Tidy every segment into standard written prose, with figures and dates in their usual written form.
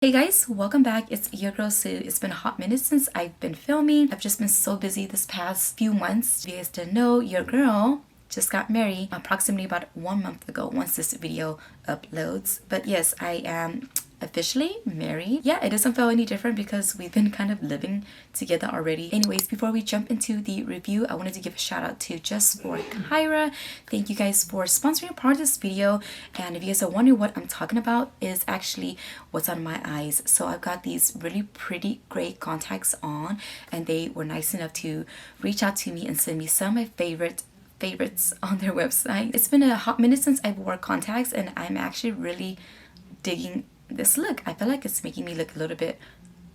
Hey guys, welcome back. It's your girl Sue. It's been a hot minute since I've been filming. I've just been so busy this past few months. If you guys didn't know, your girl just got married approximately about 1 month ago once this video uploads. But yes, I am officially married. Yeah, it doesn't feel any different because we've been kind of living together already. Anyways, before we jump into the review, I wanted to give a shout out to Just for Kyra. Thank you guys for sponsoring part of this video. And if you guys are wondering what I'm talking about, is actually what's on my eyes. So I've got these really pretty gray contacts on, and they were nice enough to reach out to me and send me some of my favorites on their website. It's been a hot minute since I've wore contacts, and I'm actually really digging this look. I feel like it's making me look a little bit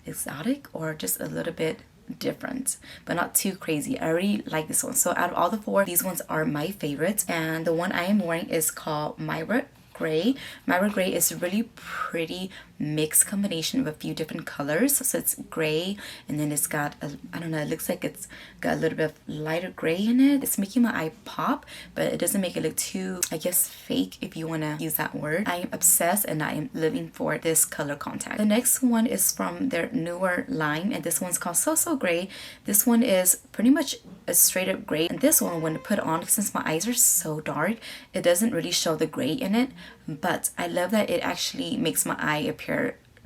exotic or just a little bit different, but not too crazy. I already like this one. So out of all the four, these ones are my favorites, and the one I am wearing is called Moira Gray. Moira Gray is a really pretty mixed combination of a few different colors. So it's gray, and then it's got a, I don't know, it looks like it's got a little bit of lighter gray in it. It's making my eye pop, but it doesn't make it look too, I guess, fake, if you want to use that word. I am obsessed and I am living for this color contact. The next one is from their newer line, and this one's called Soso Gray. This one is pretty much a straight up gray, and this one, when put on, since my eyes are so dark, it doesn't really show the gray in it, but I love that it actually makes my eye appear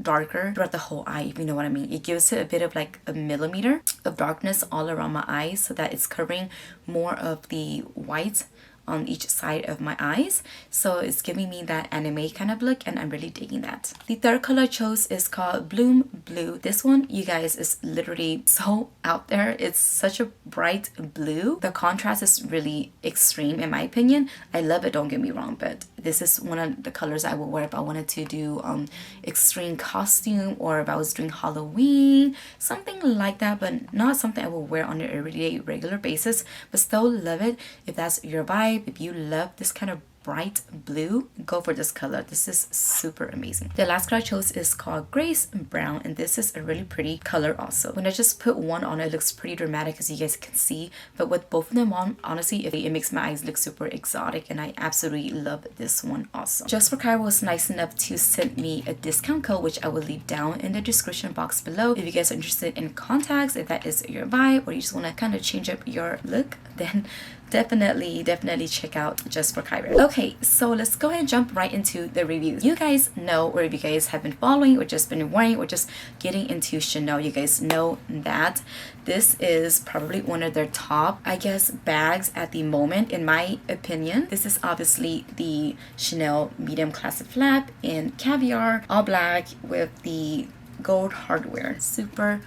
darker throughout the whole eye, if you know what I mean. It gives it a bit of like a millimeter of darkness all around my eyes, so that it's covering more of the white on each side of my eyes. So it's giving me that anime kind of look, and I'm really digging that. The third color I chose is called Bloom Blue. This one, you guys, is literally so out there. It's such a bright blue. The contrast is really extreme in my opinion. I love it, don't get me wrong, but this is one of the colors I would wear if I wanted to do extreme costume, or if I was doing Halloween, something like that, but not something I will wear on an everyday regular basis, but still love it. If that's your vibe, if you love this kind of bright blue, go for this color. This is super amazing. The last color I chose is called Grace Brown, and this is a really pretty color also. When I just put one on, it looks pretty dramatic, as you guys can see, but with both of them on, honestly, it makes my eyes look super exotic, and I absolutely love this one also. Just for Kyra was nice enough to send me a discount code, which I will leave down in the description box below. If you guys are interested in contacts, if that is your vibe, or you just want to kind of change up your look, then definitely check out Just for Kyra. Okay, so let's go ahead and jump right into the reviews. You guys know, or if you guys have been following or just been wearing or just getting into Chanel, you guys know that this is probably one of their top, I guess, bags at the moment, in my opinion. This is obviously the Chanel medium classic flap in caviar, all black with the gold hardware. Super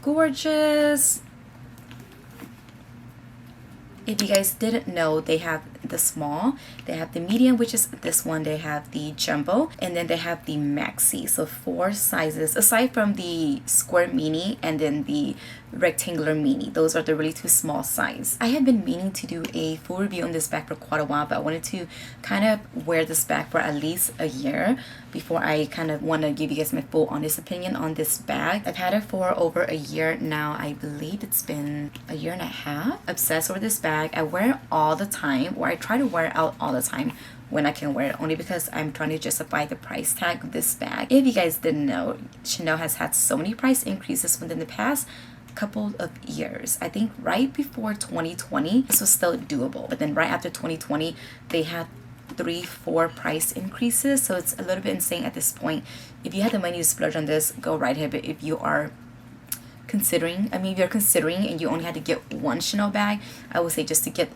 gorgeous. If you guys didn't know, they have the small, they have the medium, which is this one, they have the jumbo, and then they have the maxi. So 4 sizes, aside from the square mini and then the rectangular mini. Those are the really 2 small size. I have been meaning to do a full review on this bag for quite a while, but I wanted to kind of wear this bag for at least a year before I kind of want to give you guys my full honest opinion on this bag. I've had it for over a year now. I believe it's been a year and a half. Obsessed with this bag. I wear it all the time, or I try to wear it out all the time when I can wear it, only because I'm trying to justify the price tag of this bag. If you guys didn't know, Chanel has had so many price increases within the past couple of years. I think right before 2020 this was still doable, but then right after 2020 they had 3-4 price increases, so it's a little bit insane at this point. If you had the money to splurge on this, go right ahead. But if you are considering, if you're considering and you only had to get one Chanel bag, I would say just to get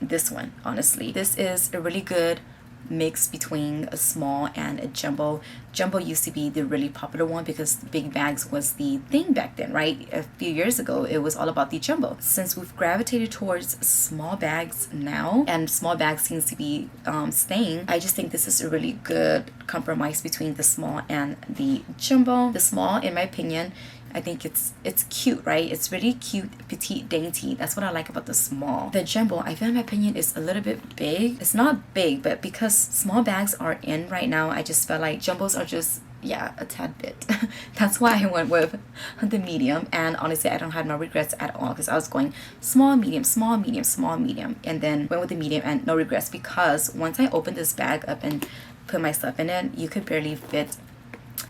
this one. Honestly, this is a really good mix between a small and a jumbo. Jumbo used to be the really popular one because big bags was the thing back then, right? A few years ago, it was all about the jumbo. Since we've gravitated towards small bags now, and small bags seems to be staying, I just think this is a really good compromise between the small and the jumbo. The small, in my opinion, I think it's cute, right? It's really cute, petite, dainty. That's what I like about the small. The jumbo, I feel in my opinion, is a little bit big. It's not big, but because small bags are in right now, I just felt like jumbos are just, yeah, a tad bit. That's why I went with the medium, and honestly I don't have no regrets at all, because I was going small, medium, small, medium, small, medium, and then went with the medium, and no regrets, because once I opened this bag up and put my stuff in it, you could barely fit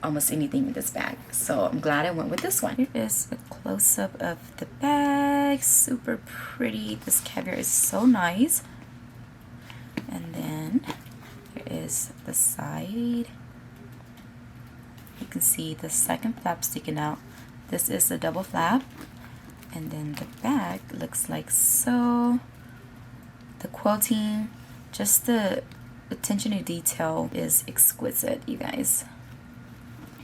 almost anything in this bag. So I'm glad I went with this one. Here is a close-up of the bag. Super pretty. This caviar is so nice. And then here is the side. You can see the second flap sticking out. This is the double flap. And then the back looks like so. The quilting, just the attention to detail is exquisite, you guys.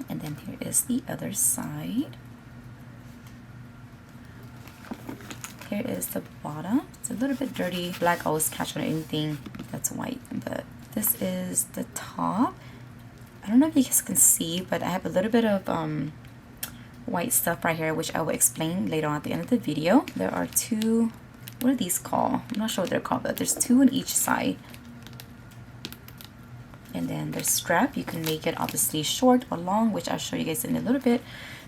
And then here is the other side. Here is the bottom. It's a little bit dirty. Black always catch on anything that's white, but this is the top. I don't know if you guys can see, but I have a little bit of white stuff right here, which I will explain later on at the end of the video. There are two, what are these called? I'm not sure what they're called, but there's two on each side. And then the strap, you can make it obviously short or long, which I'll show you guys in a little bit.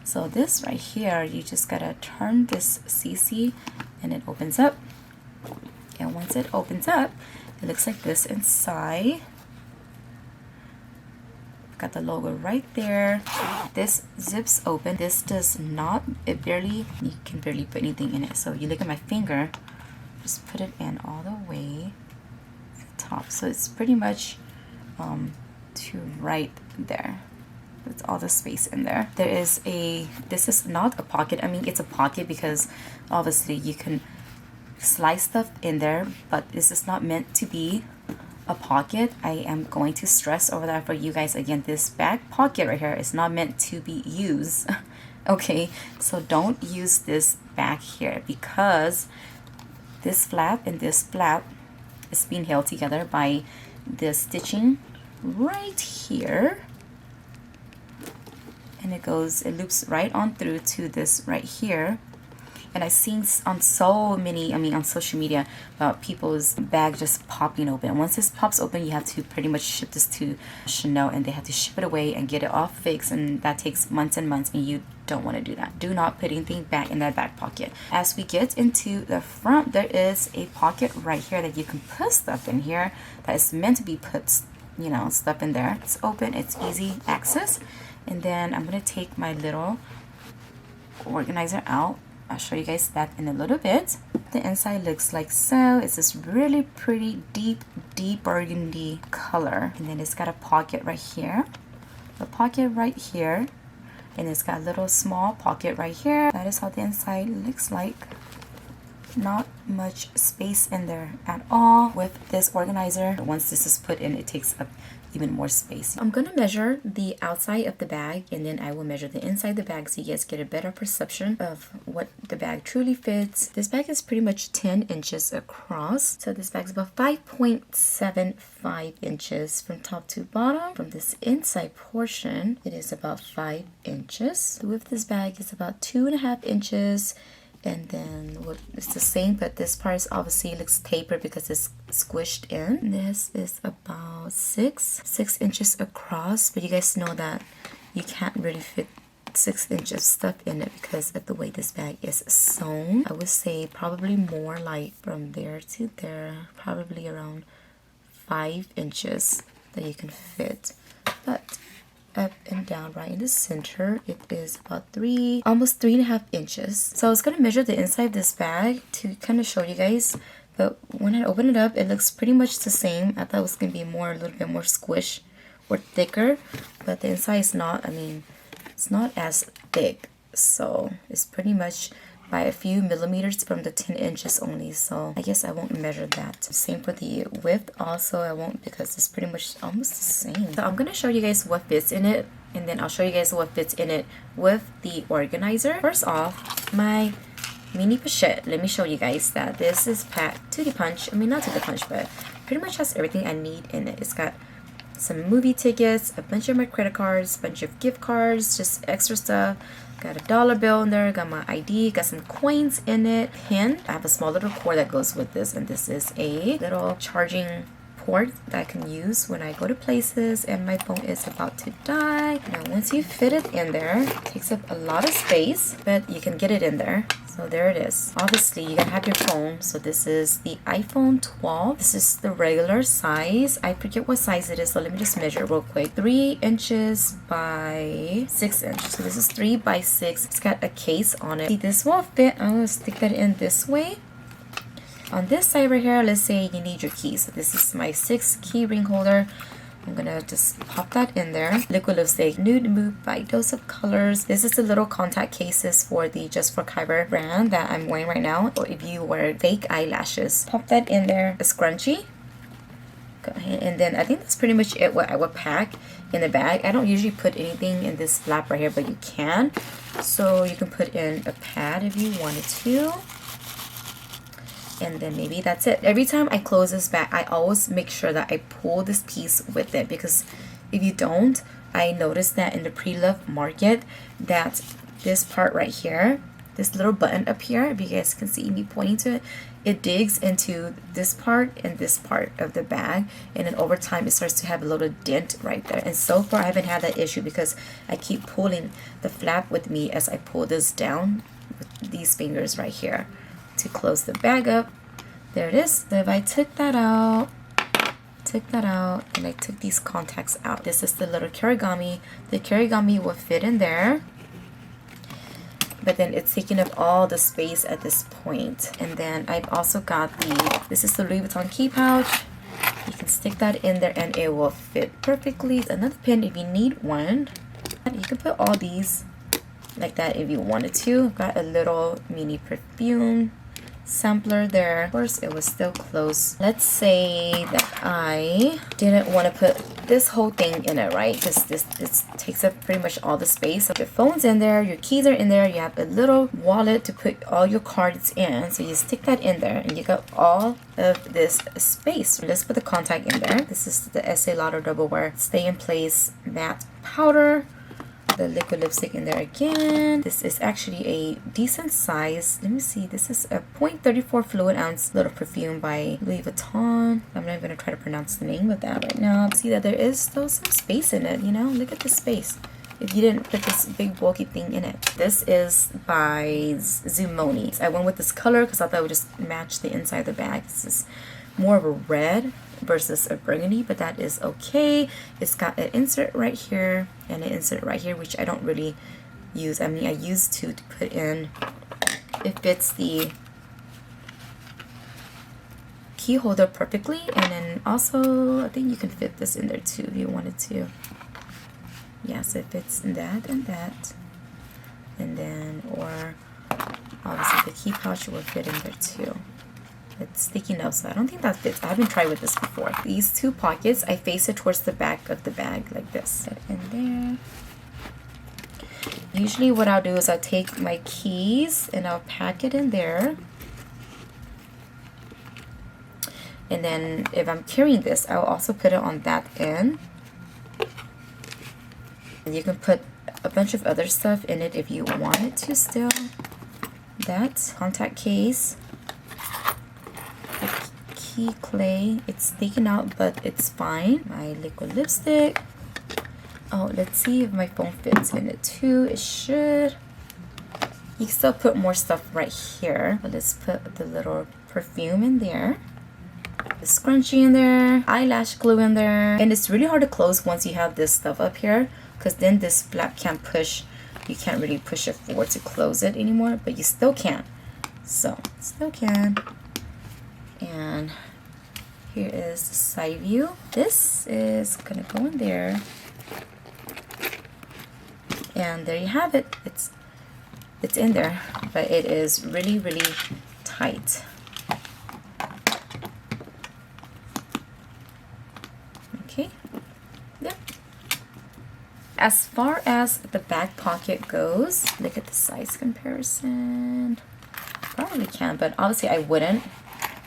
So this right here, you just gotta turn this CC and it opens up. And once it opens up, it looks like this inside. Got the logo right there. This zips open. This does not, you can barely put anything in it. So you look at my finger, just put it in all the way to the top. So it's pretty much to right there. That's all the space in there. There is this is not a pocket. I mean, it's a pocket because obviously you can slide stuff in there, but this is not meant to be a pocket. I am going to stress over that for you guys again. This back pocket right here is not meant to be used. Okay, so don't use this back here because this flap and this flap is being held together by the stitching right here, and it loops right on through to this right here. And I've seen on so many, on social media, about people's bag just popping open. Once this pops open, you have to pretty much ship this to Chanel, and they have to ship it away and get it all fixed, and that takes months and months, and you don't want to do that. Do not put anything back in that back pocket. As we get into the front, there is a pocket right here that you can put stuff in here that is meant to be put, stuff in there. It's open, it's easy access. And then I'm going to take my little organizer out. I'll show you guys that in a little bit. The inside looks like so. It's this really pretty deep burgundy color. And then it's got a pocket right here. A pocket right here. And it's got a little small pocket right here. That is how the inside looks like. Not much space in there at all with this organizer. Once this is put in, it takes up even more space. I'm gonna measure the outside of the bag, and then I will measure the inside of the bag so you guys get a better perception of what the bag truly fits. This bag is pretty much 10 inches across. So this bag is about 5.75 inches from top to bottom. From this inside portion, it is about 5 inches. The width of this bag is about 2.5 inches. And then it's the same, but this part is obviously looks tapered because it's squished in. This is about 6 inches across, but you guys know that you can't really fit 6 inches of stuff in it because of the way this bag is sewn. I would say probably more like from there to there, probably around 5 inches that you can fit. But up and down right in the center, it is about almost 3.5 inches. So I was gonna measure the inside of this bag to kind of show you guys, but when I open it up, it looks pretty much the same. I thought it was gonna be a little bit more squish or thicker, but the inside is not. It's not as thick, so it's pretty much by a few millimeters from the 10 inches only. So I guess I won't measure that. Same for the width also, I won't, because it's pretty much almost the same. So I'm gonna show you guys what fits in it, and then I'll show you guys what fits in it with the organizer. First off, my mini pochette. Let me show you guys that this is packed to the punch. Not to the punch, but pretty much has everything I need in it. It's got some movie tickets, a bunch of my credit cards, a bunch of gift cards, just extra stuff. Got a $1 bill in there, got my ID, got some coins in it, pin. I have a small little cord that goes with this, and this is a little charging port that I can use when I go to places and my phone is about to die. Now once you fit it in there, it takes up a lot of space, but you can get it in there. So there it is. Obviously, you gotta have your phone. So this is the iPhone 12. This is the regular size. I forget what size it is, so let me just measure real quick. 3 inches by 6 inches. So this is 3 by 6. It's got a case on it. See, this will fit. I'm gonna stick that in this way. On this side right here, let's say you need your keys. So this is my 6 key ring holder. I'm gonna just pop that in there. Liquid lipstick, Nude Mood by Dose of Colors. This is the little contact cases for the Just for Kyber brand that I'm wearing right now. Or if you wear fake eyelashes, pop that in there. A scrunchie. Go ahead, and then I think that's pretty much it. What I would pack in the bag. I don't usually put anything in this flap right here, but you can. So you can put in a pad if you wanted to. And then maybe that's it. Every time I close this bag, I always make sure that I pull this piece with it, because if you don't, I noticed that in the pre-loved market that this part right here, this little button up here, if you guys can see me pointing to it, it digs into this part and this part of the bag, and then over time it starts to have a little dent right there. And so far I haven't had that issue because I keep pulling the flap with me as I pull this down with these fingers right here to close the bag up. There it is. So if I took that out, and I took these contacts out, this is the little kirigami. The kirigami will fit in there, but then it's taking up all the space at this point. And then I've also got this is the Louis Vuitton key pouch. You can stick that in there and it will fit perfectly. Another pin if you need one. You can put all these like that if you wanted to. Got a little mini perfume sampler there. Of course, it was still closed. Let's say that I didn't want to put this whole thing in it, right? Because this takes up pretty much all the space. So your phone's in there, your keys are in there, you have a little wallet to put all your cards in. So you stick that in there and you got all of this space. Let's put the contact in there. This is the Estee Lauder Double Wear Stay in Place Matte Powder. The liquid lipstick in there again. This is actually a decent size. Let me see. This is a 0.34 fluid ounce little perfume by Louis Vuitton. I'm not even gonna try to pronounce the name of that right now. See that there is still some space in it, you know? Look at the space. If you didn't put this big bulky thing in it. This is by Zumoni. I went with this color because I thought it would just match the inside of the bag. This is more of a red versus a burgundy, but that is okay. It's got an insert right here and an insert right here, which I don't really use. I mean, I used to put in, it fits the key holder perfectly, and then also I think you can fit this in there too if you wanted to. Yes, it fits in that and that, and then, or obviously the key pouch will fit in there too. It's sticky enough, so I don't think that fits. I haven't tried with this before. These two pockets, I face it towards the back of the bag like this. Put in there. Usually what I'll do is I'll take my keys and I'll pack it in there. And then if I'm carrying this, I'll also put it on that end. And you can put a bunch of other stuff in it if you wanted to still. That contact case. Key clay, it's taken out but it's fine. My liquid lipstick. Oh, let's see if my phone fits in it too. It should. You can still put more stuff right here, but let's put the little perfume in there, the scrunchie in there, eyelash glue in there. And it's really hard to close once you have this stuff up here, because then this flap can't push. You can't really push it forward to close it anymore, but you still can. So still can. And here is the side view. This is gonna go in there, and there you have it. It's in there, but it is really tight. Okay. Yep. As far as the back pocket goes, look at the size comparison. Probably can, but obviously I wouldn't,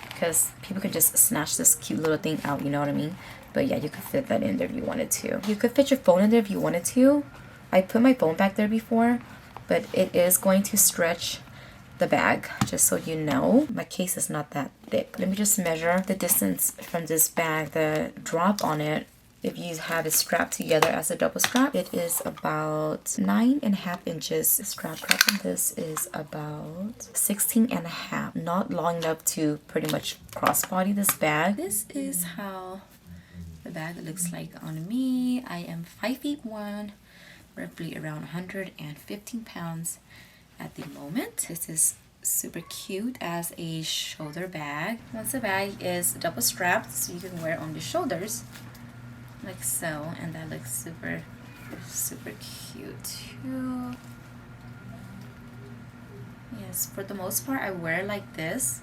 because people could just snatch this cute little thing out, you know what I mean? But yeah, you could fit that in there if you wanted to. You could fit your phone in there if you wanted to. I put my phone back there before, but it is going to stretch the bag, just so you know. My case is not that thick. Let me just measure the distance from this bag. The drop on it If you have it strapped together as a double strap, it is about 9.5 inches. The strap cup on this is about 16.5. Not long enough to pretty much crossbody this bag. This is how the bag looks like on me. I am 5'1", roughly around 115 pounds at the moment. This is super cute as a shoulder bag. Once the bag is double strapped, so you can wear it on your shoulders like so, and that looks super cute too. Yes, for the most part I wear like this.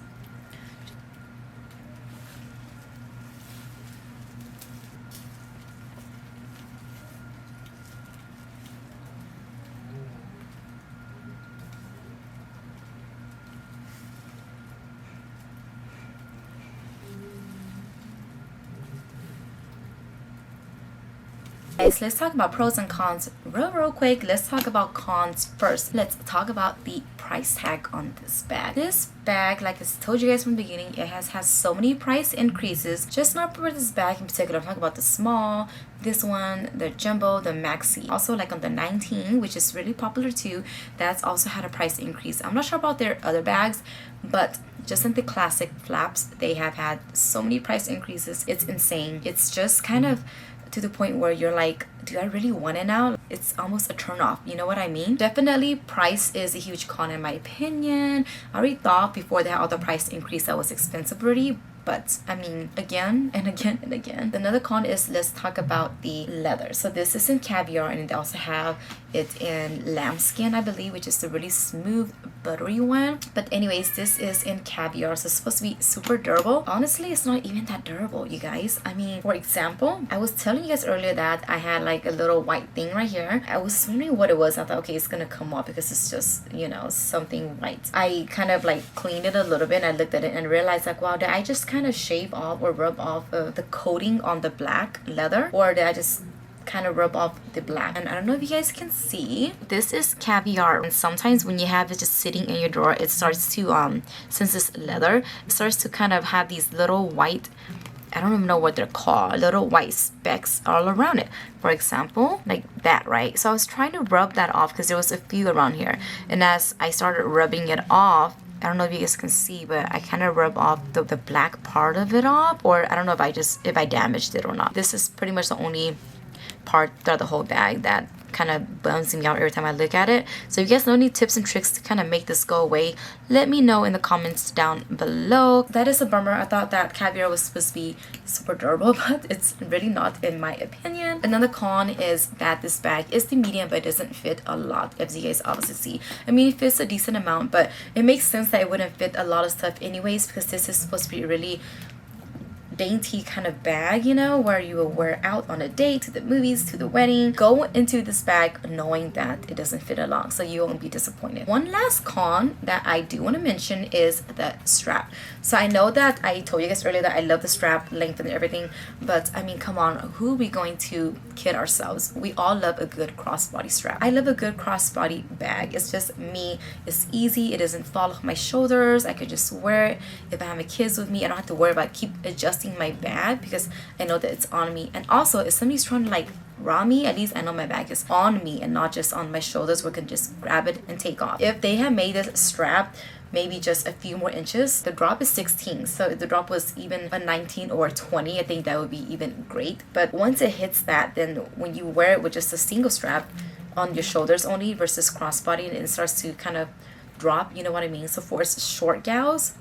Guys, let's talk about pros and cons real quick. Let's talk about cons first. Let's talk about the price tag on this bag. This bag, like I told you guys from the beginning, it has so many price increases. Just not for this bag in particular. I'm talking about the small, this one, the jumbo, the maxi. Also like on the 19, which is really popular too, that's also had a price increase. I'm not sure about their other bags, but just in the classic flaps, they have had so many price increases. It's insane. It's just kind of to the point where you're like, do I really want it now? It's almost a turn off, you know what I mean? Definitely price is a huge con in my opinion. I already thought before they had all the price increase that was expensive already, but I mean, again and again and again. Another con is, let's talk about the leather. So this is in caviar, and they also have it in lambskin, I believe, which is the really smooth, buttery one. But anyways, this is in caviar, so it's supposed to be super durable. Honestly, it's not even that durable, you guys. I mean, for example, I was telling you guys earlier that I had like a little white thing right here. I was wondering what it was. I thought, okay, it's gonna come off because it's just, you know, something white. I kind of like cleaned it a little bit, and I looked at it and realized like, wow, did I just kind of shave off or rub off the coating on the black leather, or did I just kind of rub off the black? And I don't know if you guys can see, this is caviar, and sometimes when you have it just sitting in your drawer, it starts to since it's leather, it starts to kind of have these little white, I don't even know what they're called, little white specks all around it. For example, like that, right? So I was trying to rub that off because there was a few around here, and as I started rubbing it off, I don't know if you guys can see, but I kind of rub off the black part of it off, or I don't know if I damaged it or not. This is pretty much the only part throughout the whole bag that kind of bums me out every time I look at it. So if you guys know any tips and tricks to kind of make this go away, let me know in the comments down below. That is a bummer. I thought that caviar was supposed to be super durable, but it's really not in my opinion. Another con is that this bag is the medium, but it doesn't fit a lot, as you guys obviously see. I mean, it fits a decent amount, but it makes sense that it wouldn't fit a lot of stuff anyways, because this is supposed to be really dainty kind of bag, you know, where you will wear out on a date, to the movies, to the wedding. Go into this bag knowing that it doesn't fit along, so you won't be disappointed. One last con that I do want to mention is the strap. So I know that I told you guys earlier that I love the strap length and everything, but I mean, come on, who are we going to kid ourselves? We all love a good crossbody strap. I love a good crossbody bag. It's just me. It's easy. It doesn't fall off my shoulders. I could just wear it. If I have my kids with me, I don't have to worry about keep adjusting my bag because I know that it's on me. And also, if somebody's trying to like rob me, at least I know my bag is on me and not just on my shoulders where I can just grab it and take off. If they have made this strap maybe just a few more inches, the drop is 16, so if the drop was even a 19 or a 20, I think that would be even great. But once it hits that, then when you wear it with just a single strap on your shoulders only versus crossbody, and it starts to kind of drop, you know what I mean? So for us short gals,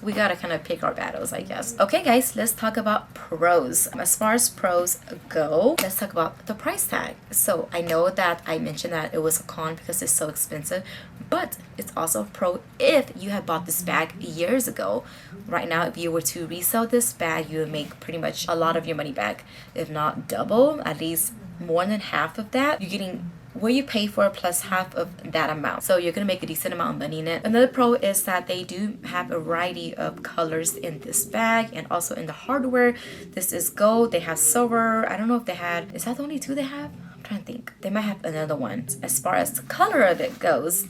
we gotta kind of pick our battles, I guess. Okay guys, let's talk about pros. As far as pros go, let's talk about the price tag. So I know that I mentioned that it was a con because it's so expensive, but it's also a pro if you had bought this bag years ago. Right now, if you were to resell this bag, you would make pretty much a lot of your money back, if not double, at least more than half of that. You're getting what you pay for plus half of that amount, so you're gonna make a decent amount of money in it. Another pro is that they do have a variety of colors in this bag and also in the hardware. This is gold, they have silver. I don't know if they had, is that the only two they have? I'm trying to think, they might have another one. As far as the color of it goes,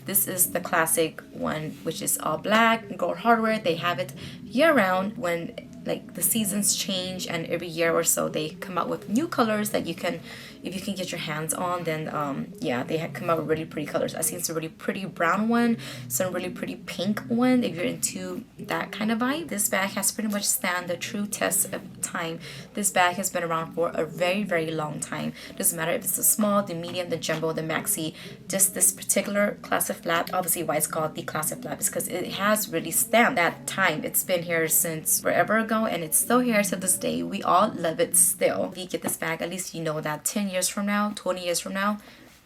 this is the classic one, which is all black gold hardware. They have it year round when like the seasons change, and every year or so they come out with new colors that you can, if you can get your hands on, then yeah, they have come out with really pretty colors. I've seen some really pretty brown one, some really pretty pink one, if you're into that kind of vibe. This bag has pretty much stand the true test of time. This bag has been around for a very long time. Doesn't matter if it's the small, the medium, the jumbo, the maxi, just this particular classic flap. Obviously why it's called the classic flap is because it has really stamped that time. It's been here since forever ago, and it's still here to this day. We all love it still. If you get this bag, at least you know that 10 years from now, 20 years from now,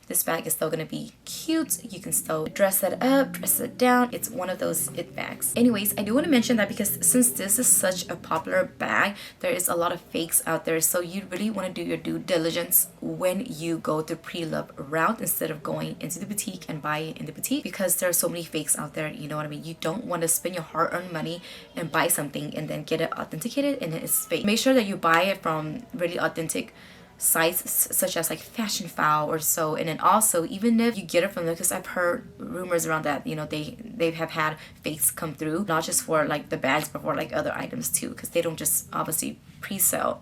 this bag is still gonna be cute. You can still dress it up, dress it down. It's one of those it bags. Anyways, I do want to mention that because since this is such a popular bag, there is a lot of fakes out there. So you really want to do your due diligence when you go the pre-love route instead of going into the boutique and buy it in the boutique, because there are so many fakes out there. You know what I mean? You don't want to spend your hard-earned money and buy something and then get it authenticated and then it's fake. Make sure that you buy it from really authentic sites such as like Fashion File or so. And then also, even if you get it from them, because I've heard rumors around that, you know, they have had fakes come through, not just for like the bags but for like other items too, because they don't just obviously pre-sell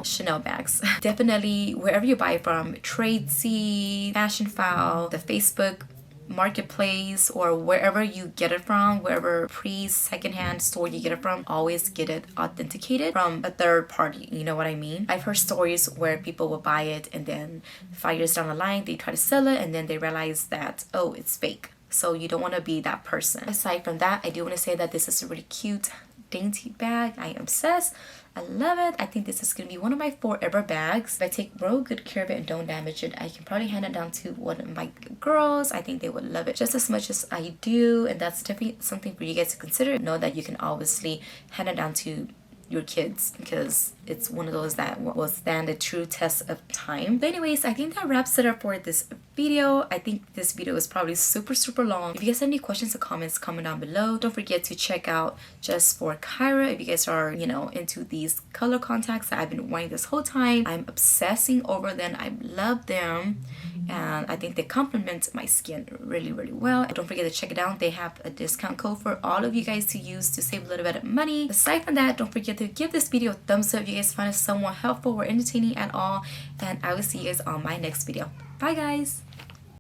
Chanel bags. Definitely wherever you buy from, Tradesy, Fashion File, the Facebook marketplace, or wherever you get it from, wherever secondhand store you get it from, always get it authenticated from a third party. You know what I mean? I've heard stories where people will buy it and then 5 years down the line they try to sell it and then they realize that, oh, it's fake. So you don't want to be that person. Aside from that, I do want to say that this is a really cute, dainty bag. I am obsessed. I love it. I think this is going to be one of my forever bags. If I take real good care of it and don't damage it, I can probably hand it down to one of my girls. I think they would love it just as much as I do, and that's definitely something for you guys to consider. Know that you can obviously hand it down to your kids because it's one of those that will stand the true test of time. But anyways, I think that wraps it up for this video. I think this video is probably super long. If you guys have any questions or comments, comment down below. Don't forget to check out Just for Kyra if you guys are, you know, into these color contacts that I've been wearing this whole time. I'm obsessing over them. I love them, and I think they complement my skin really well. Don't forget to check it out. They have a discount code for all of you guys to use to save a little bit of money. Aside from that, don't forget to give this video a thumbs up if you guys find it somewhat helpful or entertaining at all, and I will see you guys on my next video. Bye guys.